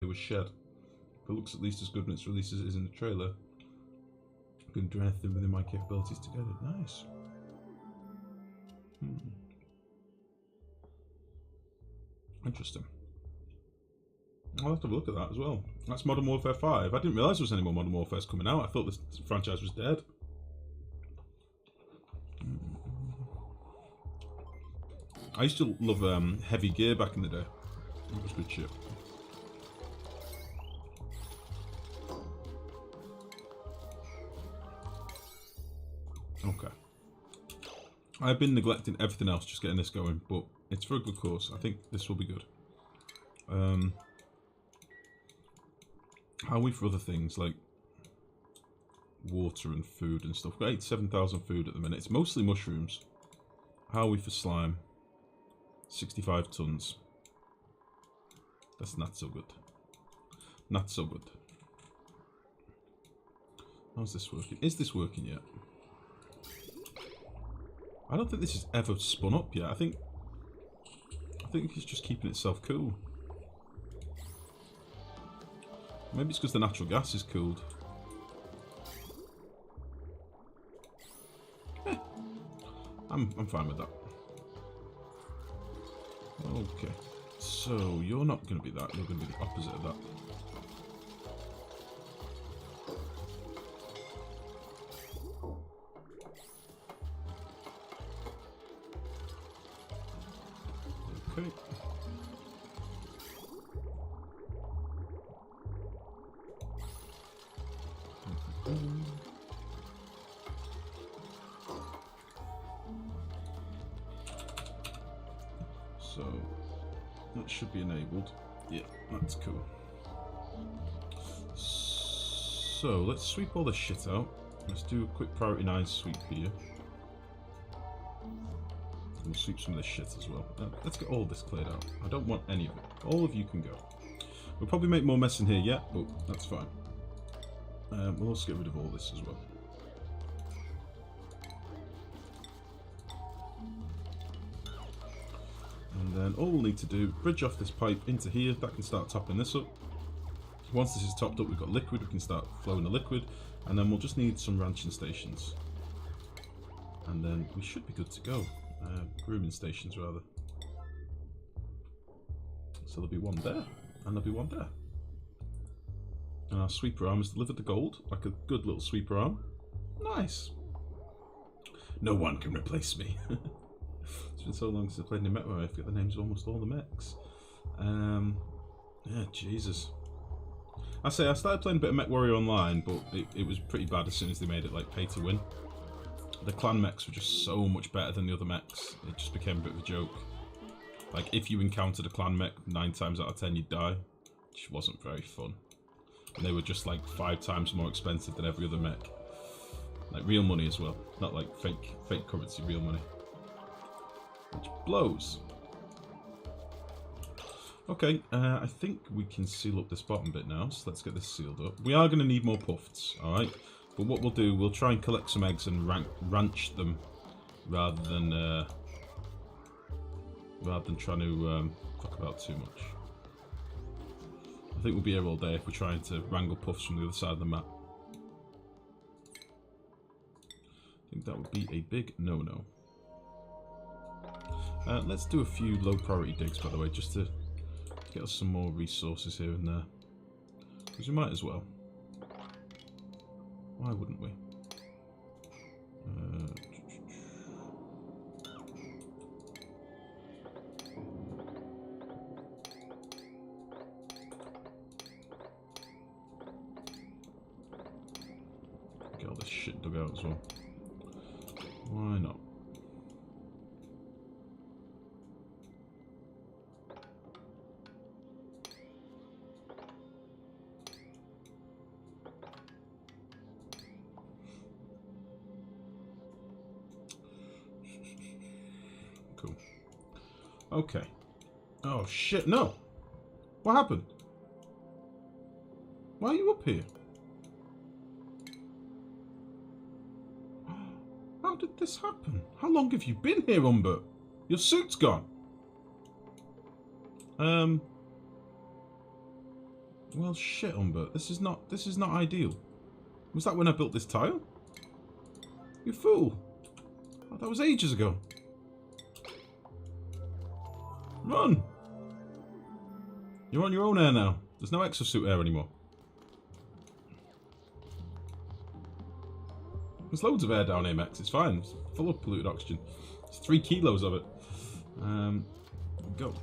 into a shed. It looks at least as good when it's released as it is in the trailer. I can do anything within my capabilities to get it. Nice. Interesting. I'll have to look at that as well. That's Modern Warfare 5. I didn't realise there was any more Modern Warfare's coming out. I thought this franchise was dead. I used to love Heavy Gear back in the day. It was good shit. Okay. I've been neglecting everything else, just getting this going, but it's for a good cause. I think this will be good. How are we for other things like water and food and stuff? We've got 87,000 food at the minute. It's mostly mushrooms. How are we for slime? 65 tons. That's not so good. Not so good. How's this working? Is this working yet? I don't think this has ever spun up yet. I think it's just keeping itself cool. Maybe it's because the natural gas is cooled. I'm fine with that. Okay. So you're not going to be that. You're going to be the opposite of that. Okay. So that should be enabled. Yeah, that's cool. So let's sweep all this shit out. Let's do a quick priority 9 sweep here. We'll sweep some of this shit as well. Let's get all this cleared out. I don't want any of it. All of you can go. We'll probably make more mess in here yet, but that's fine. We'll also get rid of all this as well. And then all we'll need to do, bridge off this pipe into here. That can start topping this up. Once this is topped up, we've got liquid. We can start flowing the liquid. And then we'll just need some ranching stations. And then we should be good to go. Grooming stations, rather. So there'll be one there, and there'll be one there. And our sweeper arm has delivered the gold, like a good little sweeper arm. Nice. No one can replace me. It's been so long since I played any mech where I forget the names of almost all the mechs. Yeah, Jesus. I started playing a bit of Mech Warrior Online, but it was pretty bad as soon as they made it like pay to win. The clan mechs were just so much better than the other mechs. It just became a bit of a joke. Like, if you encountered a clan mech, 9 times out of 10 you'd die. Which wasn't very fun. And they were just like 5 times more expensive than every other mech. Like real money as well. Not like fake currency, real money. Which blows. Okay, I think we can seal up this bottom bit now. So let's get this sealed up. We are going to need more puffs, alright? But what we'll do, we'll try and collect some eggs and ranch them rather than trying to fuck about too much. I think we'll be here all day if we're trying to wrangle puffs from the other side of the map. I think that would be a big no-no. Let's do a few low priority digs, by the way, just to get us some more resources here and there. Because we might as well. Why wouldn't we? Get all this shit dug out as well. Why not? Cool. Okay. Oh shit, no! What happened? Why are you up here? How did this happen? How long have you been here, Umber? Your suit's gone. Well, shit, Umber. This is not ideal. Was that when I built this tile? You fool. Oh, that was ages ago. Run! You're on your own air now. There's no exosuit air anymore. There's loads of air down here, Max. It's fine. It's full of polluted oxygen. It's 3 kilos of it. Go.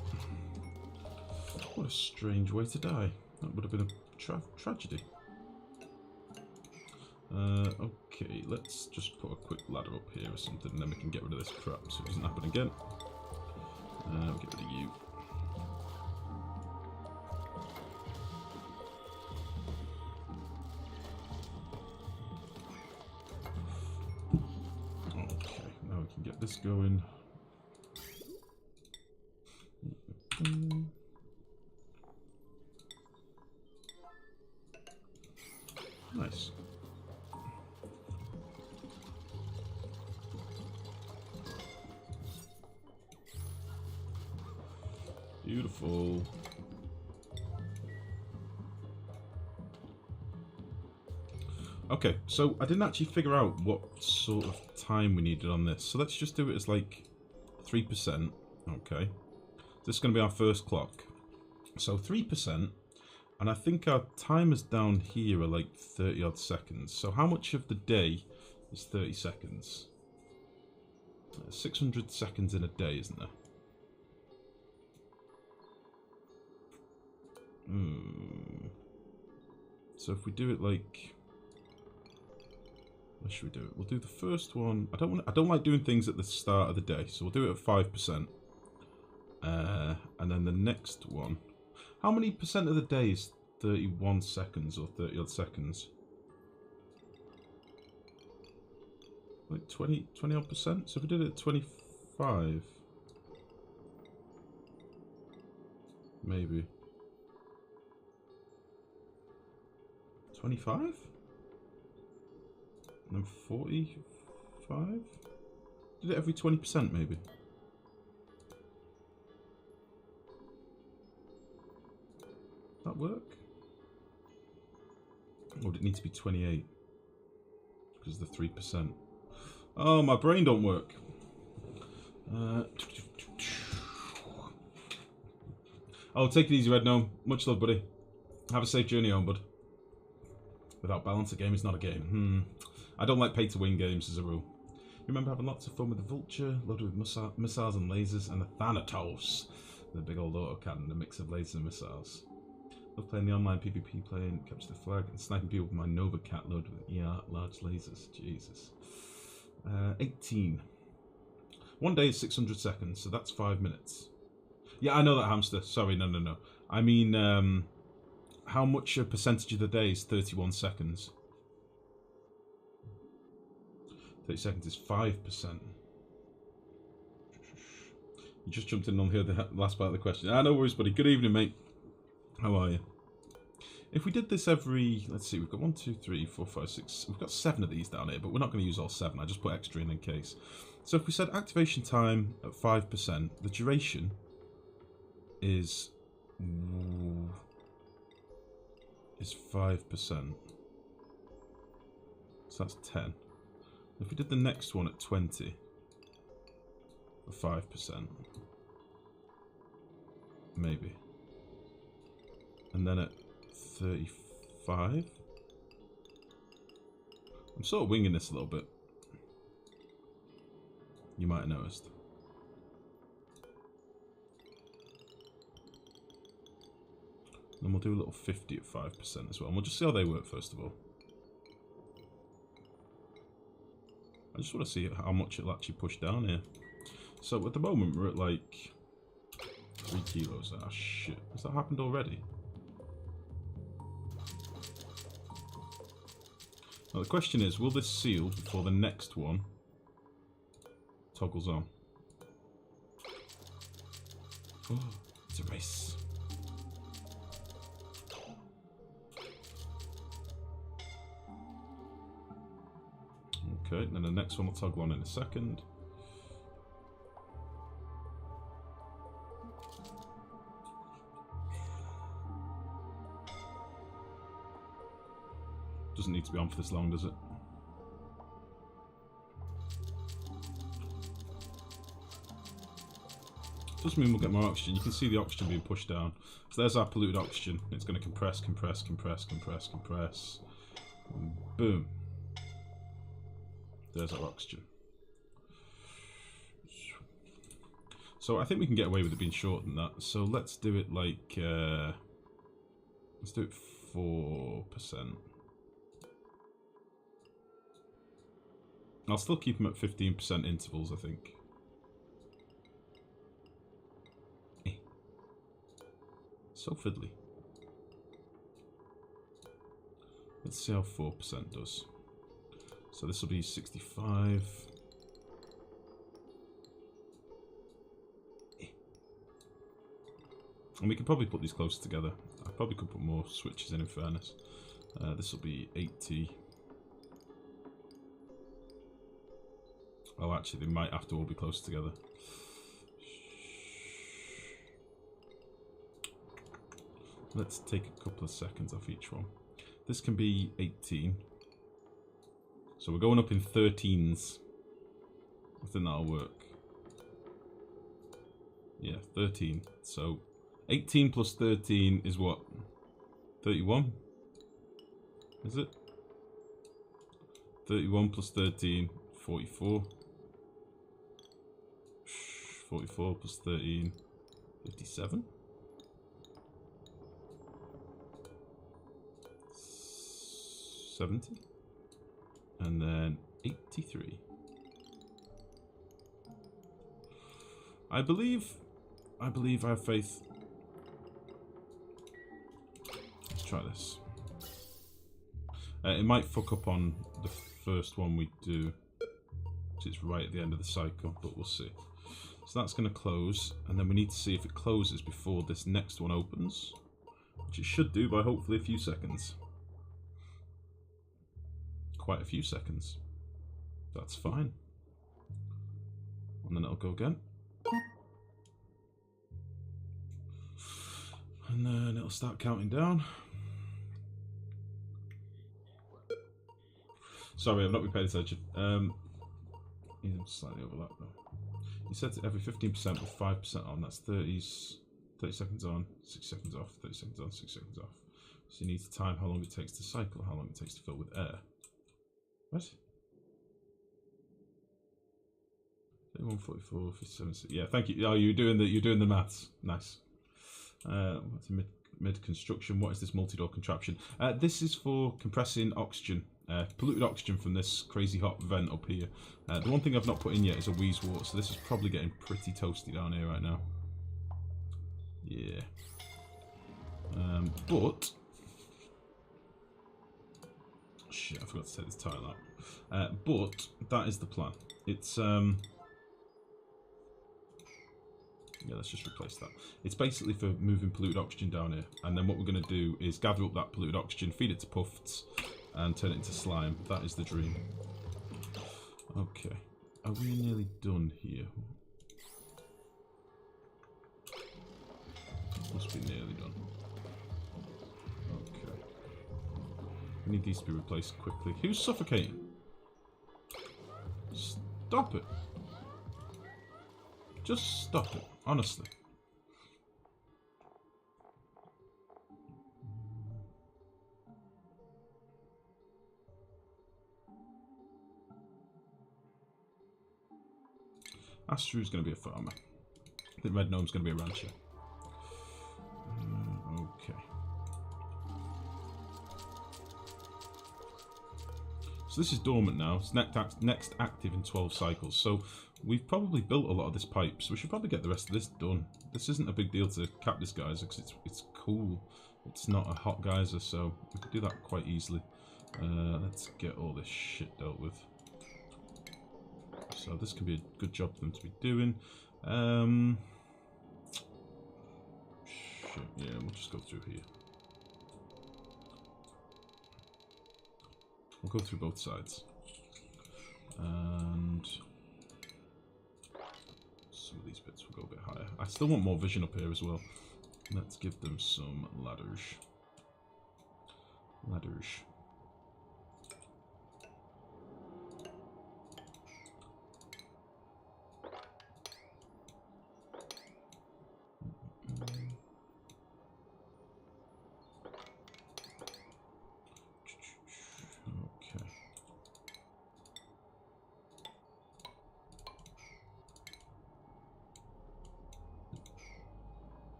What a strange way to die. That would have been a tragedy. Okay, let's just put a quick ladder up here or something, and then we can get rid of this crap so it doesn't happen again. We'll get rid of you. Okay, now we can get this going. Nice. Beautiful. Okay, so I didn't actually figure out what sort of time we needed on this. So let's just do it as like 3%. Okay. This is going to be our first clock. So 3%. And I think our timers down here are like 30 odd seconds. So how much of the day is 30 seconds? 600 seconds in a day, isn't there? So if we do it like, where should we do it? We'll do the first one. I don't like doing things at the start of the day, so we'll do it at 5%. And then the next one. How many percent of the day is 31 seconds or 30 odd seconds? Like 20 odd percent? So if we did it at 25, maybe. 25? And then 45? Did it every 20% maybe? That work? Or would it need to be 28? Because of the 3%. Oh, my brain don't work. Oh, take it easy, Red Gnome. Much love, buddy. Have a safe journey home, bud. Without balance, a game is not a game. I don't like pay-to-win games as a rule. You remember having lots of fun with the Vulture, loaded with missiles and lasers, and the Thanatos, the big old autocannon, a mix of lasers and missiles. Love playing the online PvP, playing Capture the Flag, and sniping people with my Nova Cat loaded with ER large lasers. Jesus. 18. 1 day is 600 seconds, so that's 5 minutes. Yeah, I know that, hamster. Sorry, no. I mean, how much a percentage of the day is 31 seconds? 30 seconds is 5%. You just jumped in on here the last part of the question. No worries, buddy. Good evening, mate. How are you? If we did this every... Let's see, we've got 1, 2, 3, 4, 5, 6... We've got 7 of these down here, but we're not going to use all 7. I just put extra in case. So if we said activation time at 5%, the duration is 5%. So that's 10. If we did the next one at 20, for 5%, maybe. And then at 35? I'm sort of winging this a little bit. You might have noticed. Then we'll do a little 50 at 5% as well. And we'll just see how they work first of all. I just want to see how much it'll actually push down here. So at the moment we're at like 3 kilos. Ah, shit. Has that happened already? Now the question is, will this seal before the next one toggles on? Oh, it's a race. Okay, then the next one will toggle on in a second. Doesn't need to be on for this long, does it? Doesn't mean we'll get more oxygen. You can see the oxygen being pushed down. So there's our polluted oxygen. It's going to compress, compress, compress, compress, compress. Boom. There's our oxygen. So I think we can get away with it being shorter than that. So let's do it like... let's do it 4%. I'll still keep them at 15% intervals, I think. So fiddly. Let's see how 4% does. So this will be 65. And we could probably put these closer together. I probably could put more switches in fairness. This will be 80. Oh, actually, they might have to all be close together. Let's take a couple of seconds off each one. This can be 18. So we're going up in 13s. I think that'll work. Yeah, 13. So 18 plus 13 is what? 31? Is it? 31 plus 13, 44. 44 plus 13, 57. 70. And then 83. I believe I have faith. Let's try this. It might fuck up on the first one we do, because it's right at the end of the cycle, but we'll see. So that's going to close, and then we need to see if it closes before this next one opens, which it should do by hopefully a few seconds. Quite a few seconds. That's fine. And then it'll go again. And then it'll start counting down. Sorry, I've not been paying attention. Slightly overlap though. You set it every 15% with 5% on. That's 30 seconds on, 6 seconds off, 30 seconds on, 6 seconds off. So you need to time how long it takes to cycle, how long it takes to fill with air. What? 31, 44, 57. Yeah, thank you. Oh, you're doing the maths. Nice. What's mid construction? What is this multi-door contraption? This is for compressing oxygen, polluted oxygen from this crazy hot vent up here. The one thing I've not put in yet is a wheeze water, so this is probably getting pretty toasty down here right now. Yeah. But shit, I forgot to take this tile out. But that is the plan. It's yeah, let's just replace that. It's basically for moving polluted oxygen down here, and then what we're going to do is gather up that polluted oxygen, feed it to puffs, and turn it into slime. That is the dream. Okay, are we nearly done here? Must be nearly done. Okay. We need these to be replaced quickly. Who's suffocating? Stop it. Just stop it, honestly. Astru's going to be a farmer. I think Red Gnome's going to be a rancher. Okay. So this is dormant now. It's next active in 12 cycles. So we've probably built a lot of this pipe, so we should probably get the rest of this done. This isn't a big deal to cap this geyser because it's cool. It's not a hot geyser, so we could do that quite easily. Let's get all this shit dealt with. So this could be a good job for them to be doing. Shit, yeah, we'll just go through here. We'll go through both sides. And some of these bits will go a bit higher. I still want more vision up here as well. Let's give them some ladders. Ladders.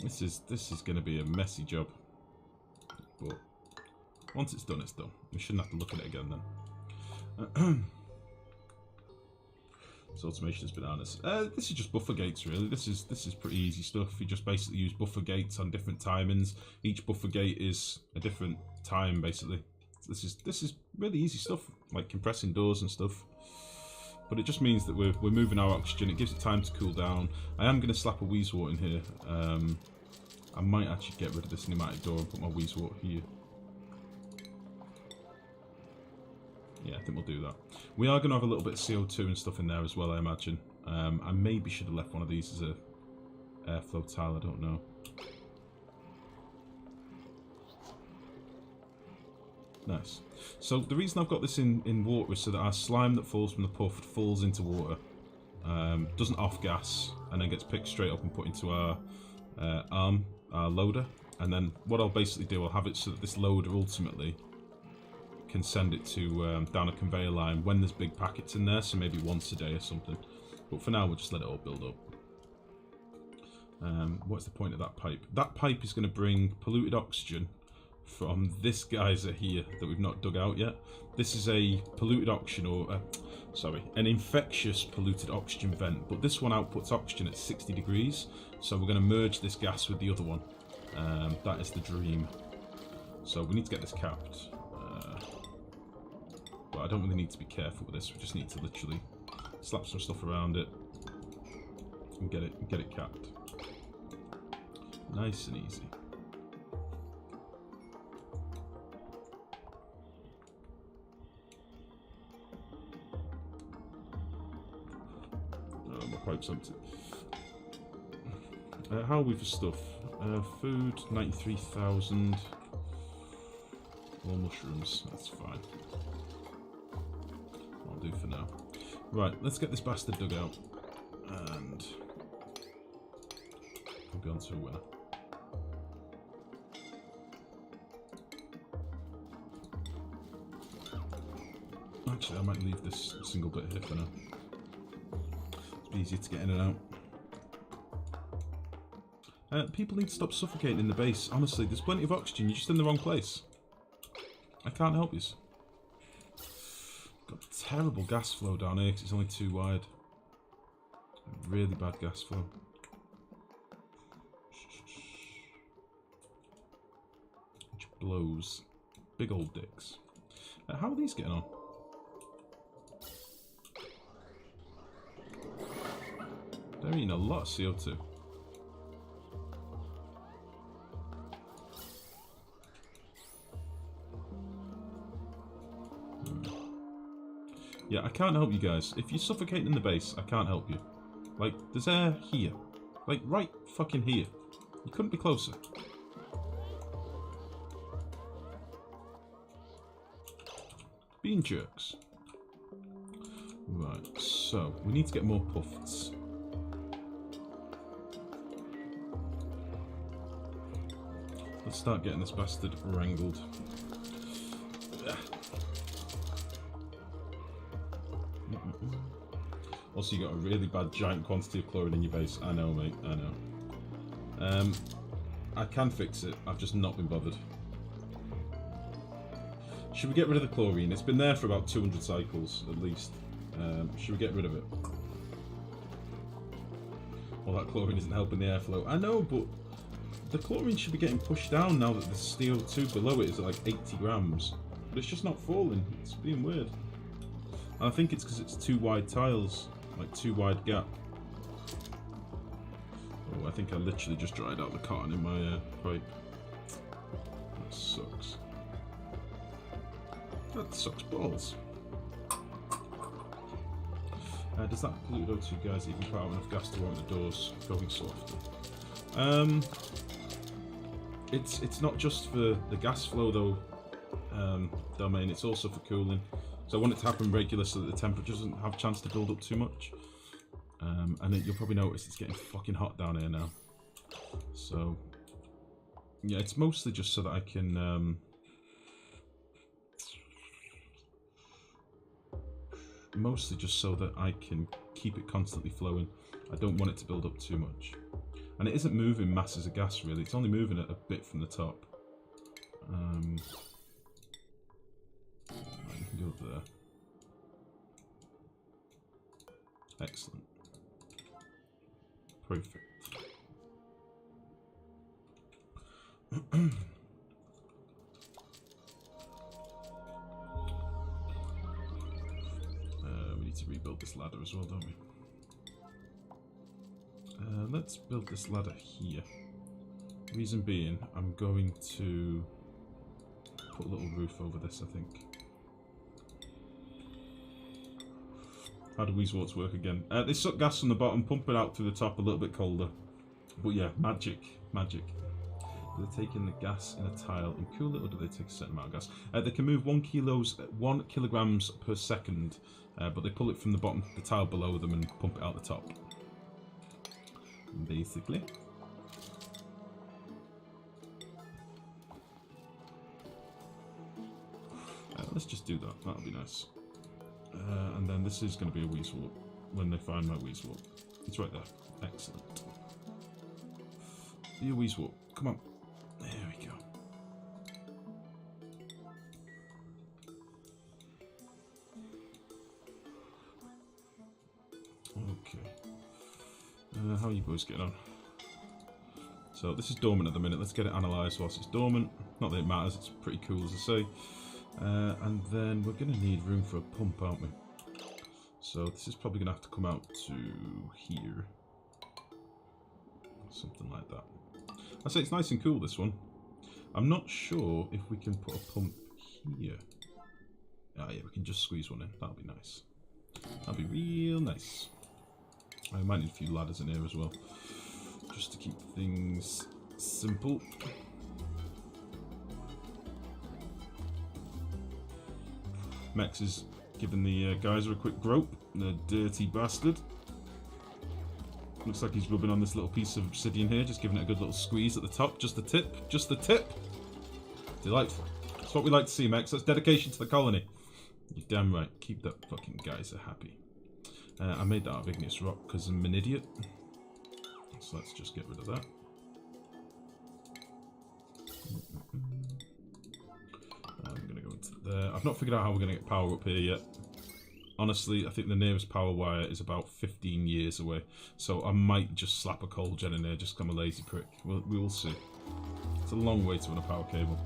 This is going to be a messy job, but once it's done, it's done. We shouldn't have to look at it again then. This automation is bananas. This is just buffer gates, really. This is pretty easy stuff. You just basically use buffer gates on different timings. Each buffer gate is a different time, basically. This is really easy stuff, like compressing doors and stuff. But it just means that we're moving our oxygen. It gives it time to cool down. I am going to slap a Weezewort in here. I might actually get rid of this pneumatic door and put my Weezewort here. Yeah, I think we'll do that. We are going to have a little bit of CO2 and stuff in there as well, I imagine. I maybe should have left one of these as a airflow tile, I don't know. Nice. So the reason I've got this in water is so that our slime that falls from the puff falls into water, doesn't off gas, and then gets picked straight up and put into our our loader. And then what I'll basically do, I'll have it so that this loader ultimately can send it to down a conveyor line when there's big packets in there, so maybe once a day or something. But for now, we'll just let it all build up. What's the point of that pipe? That pipe is going to bring polluted oxygen from this geyser here that we've not dug out yet. This is a polluted oxygen, or an infectious polluted oxygen vent, but this one outputs oxygen at 60 degrees, so we're going to merge this gas with the other one. That is the dream. So we need to get this capped. But I don't really need to be careful with this. We just need to literally slap some stuff around it and get it capped. Nice and easy. Oh, my pipe's empty. How are we for stuff? Food, 93,000. More mushrooms, that's fine. I'll do for now. Right, let's get this bastard dug out. And we'll be on to a winner. Actually, I might leave this single bit here for now. It's easier to get in and out. People need to stop suffocating in the base. Honestly, there's plenty of oxygen. You're just in the wrong place. I can't help you. Got terrible gas flow down here because it's only too wide. Really bad gas flow. Which blows. Big old dicks. How are these getting on? They're eating a lot of CO2. Yeah, I can't help you guys. If you're suffocating in the base, I can't help you. Like, there's air here. Like, right fucking here. You couldn't be closer. Being jerks. Right, so, we need to get more puffs. Let's start getting this bastard wrangled. Also, you got a really bad giant quantity of chlorine in your base. I know, mate. I know. I can fix it. I've just not been bothered. Should we get rid of the chlorine? It's been there for about 200 cycles, at least. Should we get rid of it? Well, that chlorine isn't helping the airflow. I know, but the chlorine should be getting pushed down now that the CO2 below it is at like 80 grams. But it's just not falling. It's being weird. And I think it's because it's too wide tiles. Like, too wide gap. Oh, I think I literally just dried out the cotton in my pipe. That sucks. That sucks balls. Does that polluted O2 guys even put out enough gas to warrant the doors going so often? It's not just for the gas flow though, Domain, it's also for cooling. So I want it to happen regular so that the temperature doesn't have a chance to build up too much. And then you'll probably notice it's getting fucking hot down here now. So, yeah, it's mostly just so that I can... mostly just so that I can keep it constantly flowing. I don't want it to build up too much. And it isn't moving masses of gas, really. It's only moving it a bit from the top. Right, you can go there. Excellent. Perfect. We need to rebuild this ladder as well, don't we? Let's build this ladder here. Reason being, I'm going to put a little roof over this, I think. How do Weezeworts work again? They suck gas from the bottom, pump it out through the top a little bit colder. But yeah, magic. Magic. Do they take in the gas in a tile and cool it, or do they take a certain amount of gas? They can move 1 kilograms per second, but they pull it from the bottom, the tile below them, and pump it out the top. Basically. Let's just do that. That'll be nice. And then this is going to be a Weezeworp when they find my Weezeworp. It's right there. Excellent. Be a Weezeworp. Come on. There we go. Okay. How are you boys getting on? So this is dormant at the minute. Let's get it analysed whilst it's dormant. Not that it matters. It's pretty cool, as I say. And then we're going to need room for a pump, aren't we? So this is probably going to have to come out to here. Something like that. I say it's nice and cool, this one. I'm not sure if we can put a pump here. Ah, yeah, we can just squeeze one in. That'll be nice. That'll be real nice. I might need a few ladders in here as well. Just to keep things simple. Mex is giving the geyser a quick grope, the dirty bastard. Looks like he's rubbing on this little piece of obsidian here, just giving it a good little squeeze at the top, just the tip, just the tip. Delightful. That's what we like to see, Mex. That's dedication to the colony. You're damn right. Keep that fucking geyser happy. I made that out of igneous rock because I'm an idiot. So let's just get rid of that. I'm going to go into there. I've not figured out how we're going to get power up here yet. Honestly, I think the nearest power wire is about 15 years away. So I might just slap a coal gen in there just because I'm a lazy prick. We will see. It's a long way to run a power cable.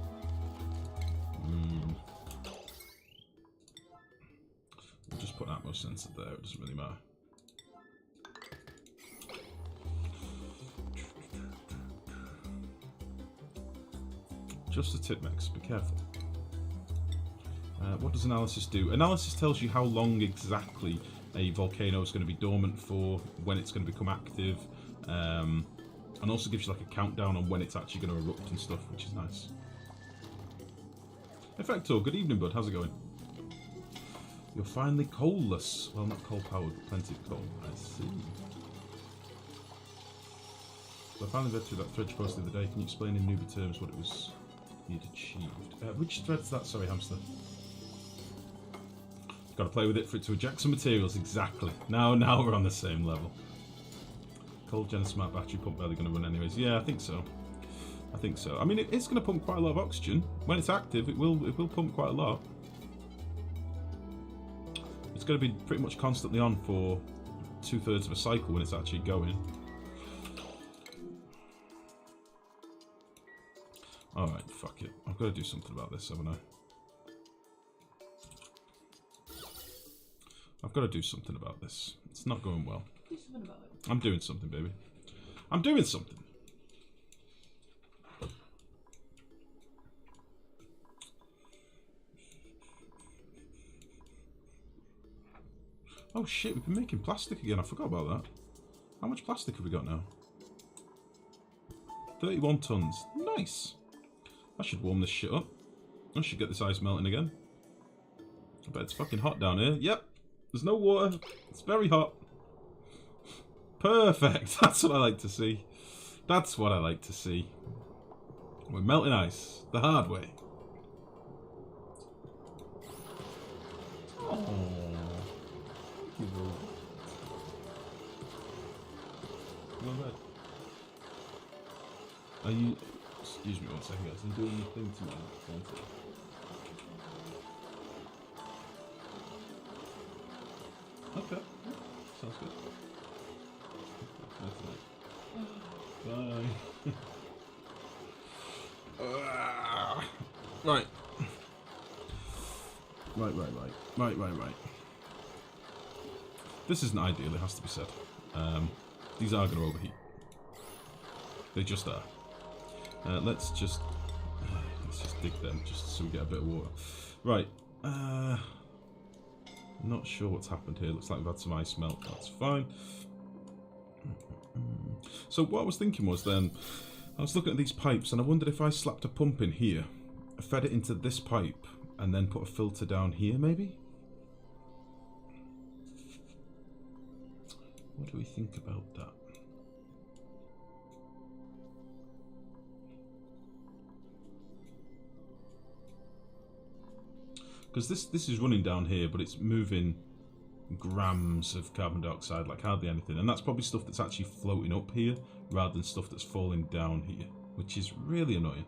We'll just put an atmos sensor there. It doesn't really matter. Just a tip, Max. Be careful. What does analysis do? Analysis tells you how long exactly a volcano is going to be dormant for, when it's going to become active, and also gives you like a countdown on when it's actually going to erupt and stuff, which is nice. Effector, good evening, bud. How's it going? You're finally coalless. Well, not coal-powered, but plenty of coal. I see. So I finally read through that thread you posted the other day. Can you explain in newbie terms what it was you'd achieved? Which thread's that? Sorry, hamster. Got to play with it for it to eject some materials. Exactly. Now we're on the same level. Cold gen smart battery pump barely going to run anyways. Yeah, I think so. I think so. I mean, it's going to pump quite a lot of oxygen. When it's active, it will pump quite a lot. It's going to be pretty much constantly on for 2/3 of a cycle when it's actually going. Alright, fuck it. I've got to do something about this, haven't I? I've got to do something about this. It's not going well. Do something about it. I'm doing something, baby. I'm doing something. Oh shit, we've been making plastic again. I forgot about that. How much plastic have we got now? 31 tons. Nice. I should warm this shit up. I should get this ice melting again. I bet it's fucking hot down here. Yep. There's no water. It's very hot. Perfect. That's what I like to see. That's what I like to see. We're melting ice. The hard way. Oh. Thank you, bro. Go on bed. second, guys. I'm doing the thing to me. Okay. Sounds good. Bye. Right. Right. This isn't ideal, it has to be said. These are going to overheat. They just are. Let's just dig them, just so we get a bit of water. Right. Not sure what's happened here. Looks like we've had some ice melt. That's fine. So what I was thinking was then, I was looking at these pipes and I wondered if I slapped a pump in here, fed it into this pipe, and then put a filter down here maybe? What do we think about that? Because this is running down here, but it's moving grams of carbon dioxide, like hardly anything. And that's probably stuff that's actually floating up here, rather than stuff that's falling down here, which is really annoying.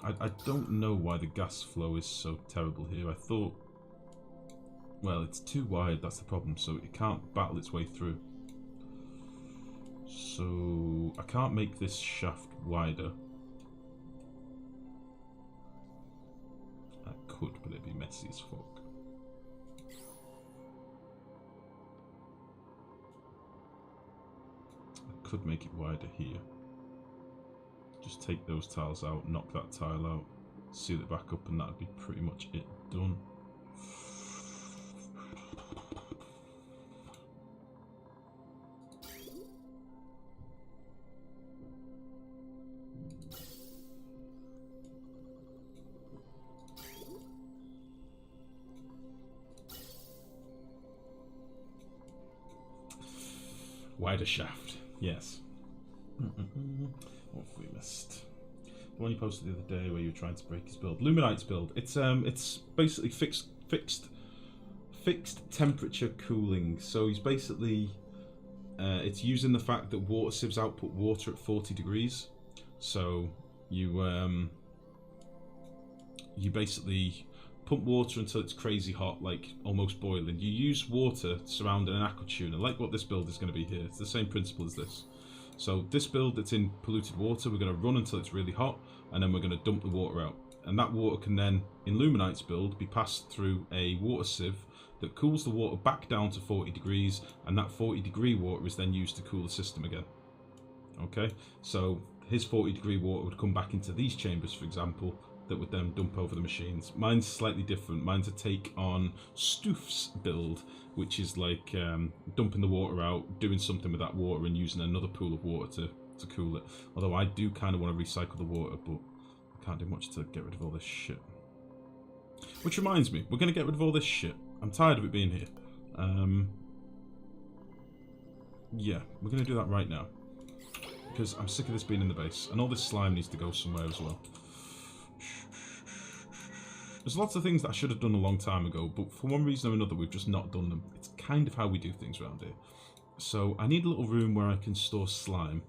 I don't know why the gas flow is so terrible here. I thought, well, it's too wide, that's the problem, so it can't battle its way through. So I can't make this shaft wider. I could, but it'd be messy as fuck. I could make it wider here. Just take those tiles out, knock that tile out, seal it back up, and that'd be pretty much it done. Wider shaft, yes. What have we missed? The one you posted the other day where you were trying to break his build. Luminite's build. It's basically fixed temperature cooling. So he's basically it's using the fact that water sieves output water at 40 degrees. So you basically pump water until it's crazy hot, like almost boiling. You use water surrounding an aqua tuner, like what this build is going to be here. It's the same principle as this. So this build that's in polluted water, we're going to run until it's really hot, and then we're going to dump the water out. And that water can then, in Luminite's build, be passed through a water sieve that cools the water back down to 40 degrees, and that 40-degree water is then used to cool the system again. Okay, so his 40-degree water would come back into these chambers, for example, that would then dump over the machines. Mine's slightly different. Mine's a take on Stoof's build, which is like dumping the water out, doing something with that water, and using another pool of water to cool it. Although I do kind of want to recycle the water, but I can't do much to get rid of all this shit. Which reminds me, we're going to get rid of all this shit. I'm tired of it being here. Yeah, we're going to do that right now. Because I'm sick of this being in the base. And all this slime needs to go somewhere as well. There's lots of things that I should have done a long time ago, but for one reason or another, we've just not done them. It's kind of how we do things around here. So I need a little room where I can store slime.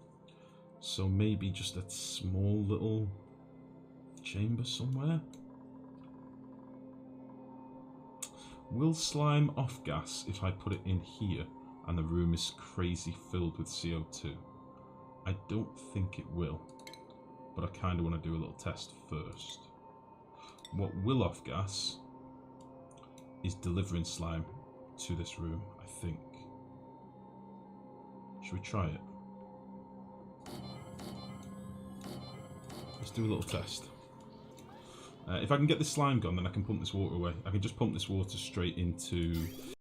So maybe just a small little chamber somewhere. Will slime off gas if I put it in here and the room is crazy filled with CO2? I don't think it will, but I kind of want to do a little test first. What will off gas is delivering slime to this room, I think. Should we try it? Let's do a little test. If I can get this slime gone, then I can pump this water away. I can just pump this water straight into